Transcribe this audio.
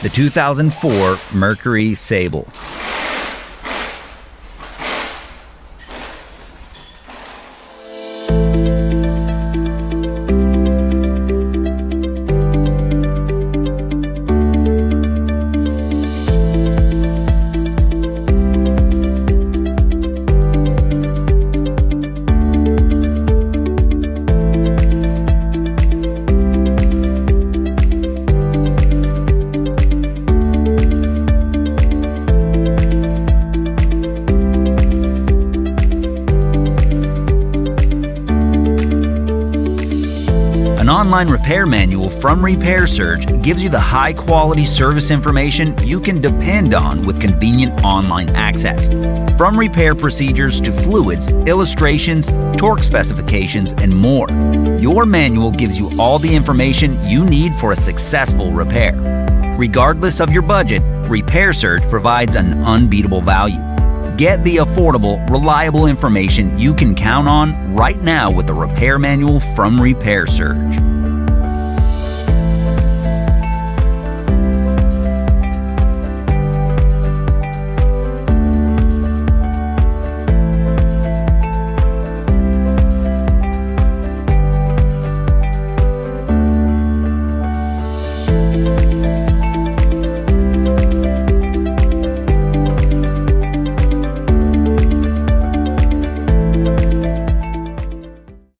the 2004 Mercury Sable. An online repair manual from Repair Surge gives you the high-quality service information you can depend on with convenient online access. From repair procedures to fluids, illustrations, torque specifications, and more, your manual gives you all the information you need for a successful repair. Regardless of your budget, Repair Surge provides an unbeatable value. Get the affordable, reliable information you can count on right now with the repair manual from Repair Surge.